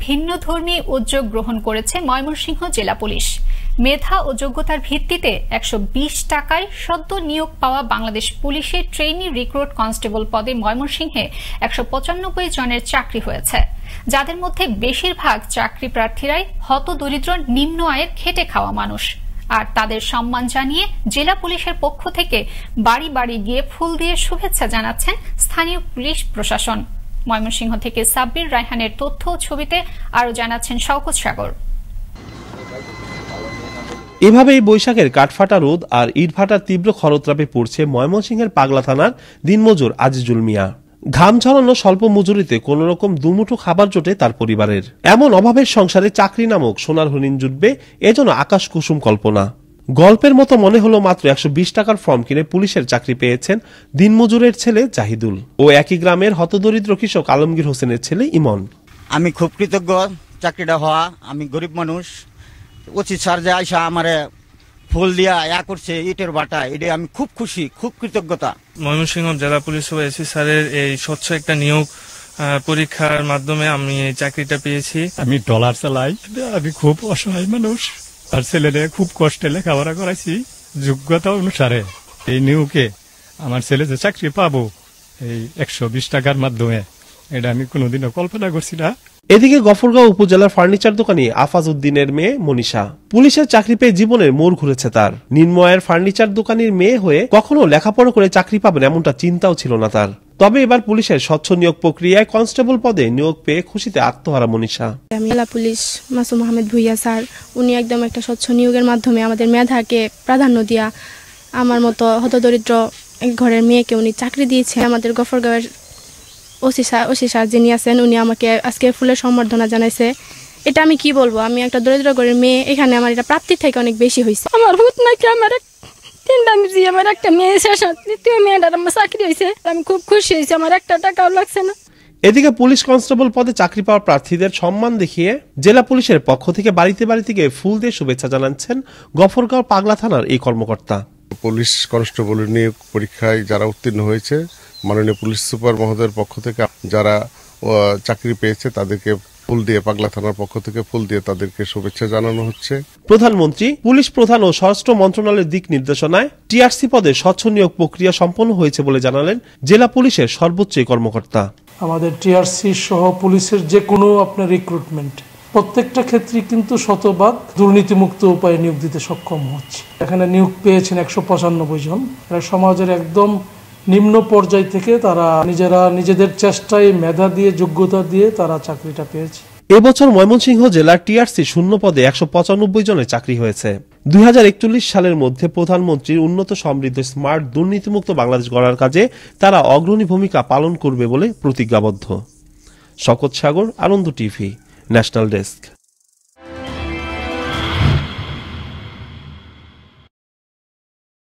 ভিন্নধর্মী উদ্যোগ গ্রহণ করেছে ময়মনসিংহ জেলা পুলিশ। মেধা ও যোগ্যতার ভিত্তিতে ১২০ টাকায় সদ্য নিয়োগ পাওয়া বাংলাদেশ পুলিশের ট্রেইনি রিক্রুট কনস্টেবল পদে ময়মনসিংহে ১৯৫ জনের চাকরি হয়েছে, যাদের মধ্যে বেশিরভাগ চাকরি প্রার্থীরাই হতদরিদ্র নিম্ন আয়ের খেটে খাওয়া মানুষ। আর তাদের সম্মান জানিয়ে জেলা পুলিশের পক্ষ থেকে বাড়ি বাড়ি গিয়ে ফুল দিয়ে শুভেচ্ছা জানাচ্ছেন স্থানীয় পুলিশ প্রশাসন। ময়মনসিংহ থেকে সাব্বির রায়হানের তথ্য ও ছবিতে আরো জানাচ্ছেন শওকত সাগর। এভাবেই বৈশাখের কাঠফাটা রোদ আর ইটভাটার তীব্র খরতাপে পড়ছে ময়মনসিংহের পাগলা থানার দিনমজুর আজিজুল মিয়া। ঘাম ঝরানো স্বল্প মজুরিতে কোন রকম দুমুঠো খাবার জোটে তার পরিবারের। এমন অভাবের সংসারে চাকরি নামক সোনার হরিণ জুটবে, এজন্য আকাশ কুসুম কল্পনা। গল্পের মতো মনে হলো মাত্র ১২০ টাকার ফর্ম কিনে পুলিশের চাকরি পেয়েছেন দিনমজুরের ছেলে জাহিদুল ও একই গ্রামের হতদরিদ্র কৃষক আলমগীর হোসেনের ছেলে ইমন। আমি খুব কৃতজ্ঞ চাকরিটা হওয়া। আমি গরিব মানুষ, ওসি স্যার যে আইসা আমারে ফুল দিয়া করছে ইটের বাটা, এটা আমি খুব খুশি, খুব কৃতজ্ঞতা। ময়মনসিংহ জেলা পুলিশ ও এসি স্যারের এই স্বচ্ছ একটা নিয়োগ পরীক্ষার মাধ্যমে আমি এই চাকরিটা পেয়েছি। আমি ডলার চালাই, আমি খুব অসহায় মানুষ, আর ছেলেদের খুব কষ্টে লেখাপড়া করাইছি। যোগ্যতা অনুসারে এই নিয়োগে আমার ছেলে যে চাকরি পাবো এই ১২০ টাকার মাধ্যমে, এটা আমি কোনোদিনও কল্পনা করছি না। এদিকে গফরগাঁও উপজেলার ফার্নিচার দোকানি আফাজ উদ্দিনের মেয়ে মনীষা পুলিশের চাকরি পেয়ে জীবনের মোড় ঘুরেছে তার। নিম্ন আয়ের ফার্নিচার দোকানির মেয়ে হয়ে কখনো লেখাপড়া করে চাকরি পাবেন এমনটা চিন্তাও ছিল না তার। তবে এবার পুলিশের স্বচ্ছ নিয়োগ প্রক্রিয়ায় কনস্টেবল পদে নিয়োগ পেয়ে খুশিতে আত্মহারা মনীষা। জেলা পুলিশ মাসুম আহমেদ ভুইয়া স্যার, উনি একদম একটা স্বচ্ছ নিয়োগের মাধ্যমে আমাদের মেধাকে প্রাধান্য দিয়া আমার মতো হতদরিদ্র ঘরের মেয়েকে উনি চাকরি দিয়েছে। আমাদের গফরগাঁওয়ের ওসি স্যার যিনি আছেন, উনি আমাকে আজকে ফুলের সম্বর্ধনা জানাইছে। এটা আমি কি বলবো, আমি একটা দরিদ্র ঘরের মেয়ে, এখানে আমার এটা প্রাপ্তির থেকে অনেক বেশি হয়েছে। আমার হুত নাকি আমার তিনটা মিজি, আমার একটা মেয়ে শেষ, দ্বিতীয় মেয়েটার আমার চাকরি হয়েছে। আমি খুব খুশি হয়েছি, আমার একটা টাকাও লাগছে না। এদিকে পুলিশ কনস্টেবল পদে চাকরি পাওয়া প্রার্থীদের সম্মান দেখিয়ে জেলা পুলিশের পক্ষ থেকে বাড়িতে বাড়িতে গিয়ে ফুল দিয়ে শুভেচ্ছা জানাচ্ছেন গফরগাঁও পাগলা থানার এই কর্মকর্তা। পুলিশ কনস্টেবলের নিয়োগ পরীক্ষায় যারা উত্তীর্ণ হয়েছে, মাননীয় পুলিশ সুপার মহোদয়ের পক্ষ থেকে যারা চাকরি পেয়েছে তাদেরকে ফুল দিয়ে, পাগলা থানার পক্ষ থেকে ফুল দিয়ে তাদেরকে শুভেচ্ছা জানানো হচ্ছে। প্রধানমন্ত্রী, পুলিশ প্রধান ও স্বরাষ্ট্র মন্ত্রণালয়ের দিক নির্দেশনায় টিআরসি পদে স্বচ্ছ নিয়োগ প্রক্রিয়া সম্পন্ন হয়েছে বলে জানালেন জেলা পুলিশের সর্বোচ্চ কর্মকর্তা। আমাদের টিআরসি সহ পুলিশের যে কোনো আপনার রিক্রুটমেন্ট প্রত্যেকটা ক্ষেত্রে কিন্তু শতভাগ দুর্নীতিমুক্ত উপায়ে নিয়োগ দিতে সক্ষম হচ্ছে। এখানে নিয়োগ পেয়েছেন ১৯৫ জন। এরা সমাজের একদম নিম্ন পর্যায় থেকে তারা নিজেদের চেষ্টায়, মেধা দিয়ে, যোগ্যতা দিয়ে তারা চাকরিটা পেয়েছে। এবছর ময়মনসিংহ জেলার টিআরসি শূন্য পদে ১৯৫ জনের চাকরি হয়েছে। ২০৪১ সালের মধ্যে প্রধানমন্ত্রীর উন্নত সমৃদ্ধ স্মার্ট দুর্নীতিমুক্ত বাংলাদেশ গড়ার কাজে তারা অগ্রণী ভূমিকা পালন করবে বলে প্রতিজ্ঞাবদ্ধ। শওকত সাগর, আনন্দ টিভি, ন্যাশনাল ডেস্ক।